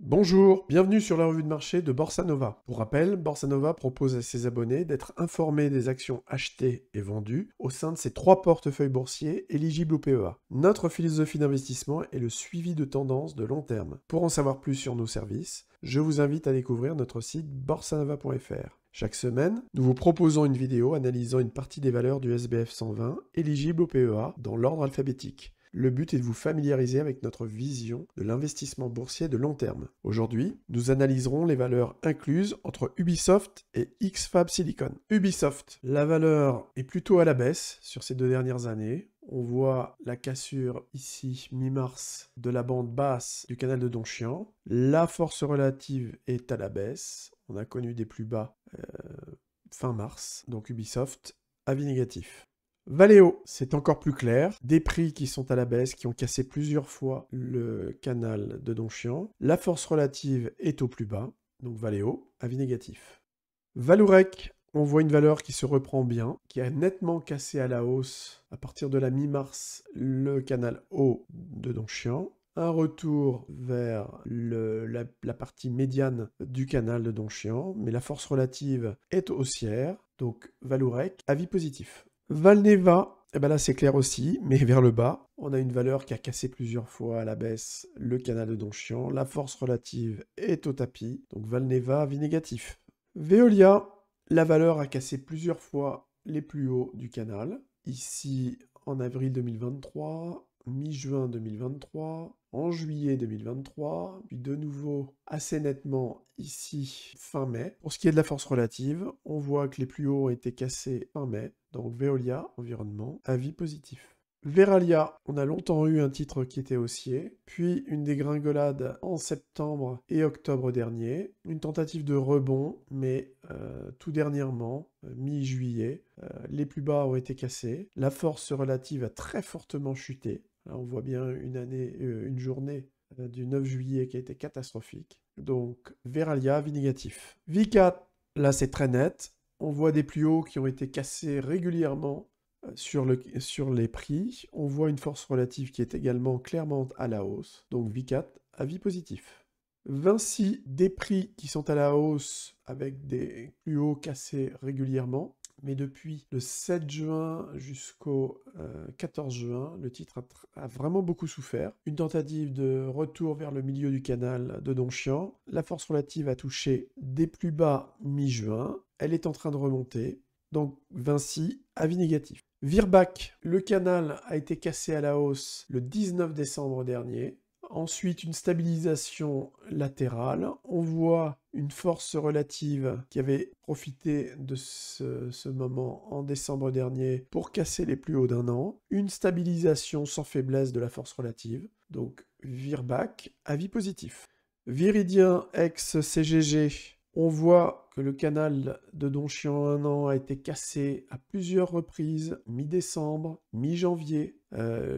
Bonjour, bienvenue sur la revue de marché de Borsa Nova. Pour rappel, Borsa Nova propose à ses abonnés d'être informés des actions achetées et vendues au sein de ses 3 portefeuilles boursiers éligibles au PEA. Notre philosophie d'investissement est le suivi de tendances de long terme. Pour en savoir plus sur nos services, je vous invite à découvrir notre site borsanova.fr. Chaque semaine, nous vous proposons une vidéo analysant une partie des valeurs du SBF 120 éligibles au PEA dans l'ordre alphabétique. Le but est de vous familiariser avec notre vision de l'investissement boursier de long terme. Aujourd'hui, nous analyserons les valeurs incluses entre Ubisoft et XFAB Silicon. Ubisoft, la valeur est plutôt à la baisse sur ces 2 dernières années. On voit la cassure ici, mi-mars, de la bande basse du canal de Donchian. La force relative est à la baisse. On a connu des plus bas fin mars. Donc Ubisoft, avis négatif. Valeo, c'est encore plus clair. Des prix qui sont à la baisse, qui ont cassé plusieurs fois le canal de Donchian. La force relative est au plus bas. Donc Valeo, avis négatif. Valourec, on voit une valeur qui se reprend bien, qui a nettement cassé à la hausse à partir de la mi-mars le canal haut de Donchian. Un retour vers la partie médiane du canal de Donchian, mais la force relative est haussière. Donc Valourec, avis positif. Valneva, eh ben là c'est clair aussi, mais vers le bas. On a une valeur qui a cassé plusieurs fois à la baisse le canal de Donchian. La force relative est au tapis, donc Valneva, avis négatif. Veolia, la valeur a cassé plusieurs fois les plus hauts du canal. Ici en avril 2023, mi-juin 2023, en juillet 2023, puis de nouveau assez nettement ici fin mai. Pour ce qui est de la force relative, on voit que les plus hauts ont été cassés fin mai. Donc Veolia, environnement, avis positif. Veralia, on a longtemps eu un titre qui était haussier, puis une dégringolade en septembre et octobre dernier, une tentative de rebond, mais tout dernièrement, mi-juillet, les plus bas ont été cassés, la force relative a très fortement chuté. Là, on voit bien une journée du 9 juillet qui a été catastrophique. Donc Veralia, avis négatif. Vicat, là c'est très net. On voit des plus hauts qui ont été cassés régulièrement sur les prix. On voit une force relative qui est également clairement à la hausse. Donc Vicat, avis positif. Vinci, des prix qui sont à la hausse avec des plus hauts cassés régulièrement. Mais depuis le 7 juin jusqu'au 14 juin, le titre a vraiment beaucoup souffert. Une tentative de retour vers le milieu du canal de Donchian. La force relative a touché des plus bas mi-juin. Elle est en train de remonter. Donc Vinci, avis négatif. Virbac, le canal a été cassé à la hausse le 19 décembre dernier. Ensuite, une stabilisation latérale. On voit une force relative qui avait profité de ce moment en décembre dernier pour casser les plus hauts d'un an. Une stabilisation sans faiblesse de la force relative. Donc, Virbac, avis positif. Viridien ex-CGG. On voit que le canal de Donchian 1 an a été cassé à plusieurs reprises, mi-décembre, mi-janvier,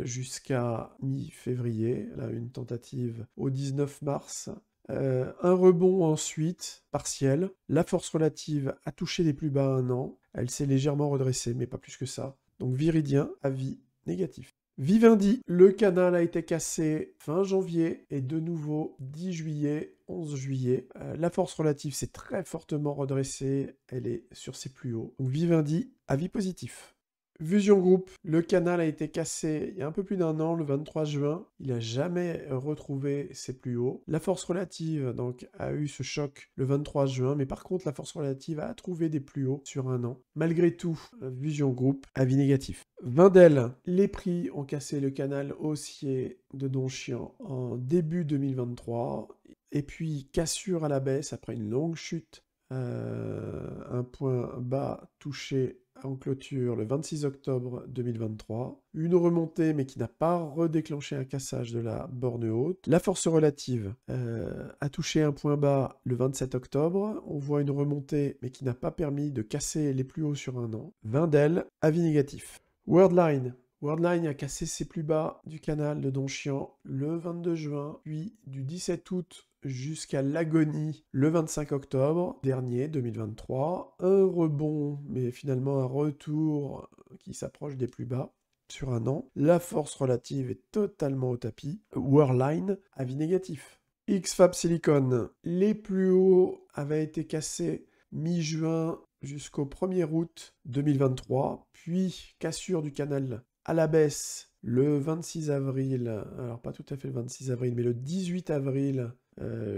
jusqu'à mi-février. Là, une tentative au 19 mars. Un rebond ensuite, partiel. La force relative a touché les plus bas 1 an. Elle s'est légèrement redressée, mais pas plus que ça. Donc Viridien, avis négatif. Vivendi, le canal a été cassé fin janvier et de nouveau 10 juillet, 11 juillet. La force relative s'est très fortement redressée, elle est sur ses plus hauts. Donc Vivendi, avis positif. Fusion Group, le canal a été cassé il y a un peu plus d'1 an, le 23 juin. Il n'a jamais retrouvé ses plus hauts. La force relative donc, a eu ce choc le 23 juin, mais par contre, la force relative a trouvé des plus hauts sur 1 an. Malgré tout, Fusion Group, avis négatif. Wendel, les prix ont cassé le canal haussier de Donchian en début 2023, et puis cassure à la baisse après une longue chute. Un point bas touché en clôture le 26 octobre 2023. Une remontée mais qui n'a pas redéclenché un cassage de la borne haute. La force relative a touché un point bas le 27 octobre. On voit une remontée mais qui n'a pas permis de casser les plus hauts sur 1 an. Wendel, avis négatif. Worldline. Worldline a cassé ses plus bas du canal de Donchian le 22 juin, puis du 17 août jusqu'à l'agonie le 25 octobre dernier, 2023. Un rebond, mais finalement un retour qui s'approche des plus bas sur 1 an. La force relative est totalement au tapis. Worldline, avis négatif. XFAB Silicon, les plus hauts avaient été cassés mi-juin jusqu'au 1er août 2023, puis cassure du canal à la baisse le 26 avril, alors pas tout à fait le 26 avril, mais le 18 avril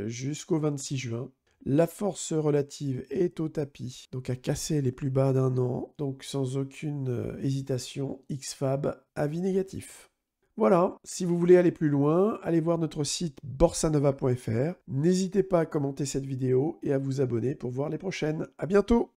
jusqu'au 26 juin. La force relative est au tapis, donc a cassé les plus bas d'un an, donc sans aucune hésitation, XFAB, avis négatif. Voilà, si vous voulez aller plus loin, allez voir notre site borsanova.fr. N'hésitez pas à commenter cette vidéo et à vous abonner pour voir les prochaines. À bientôt!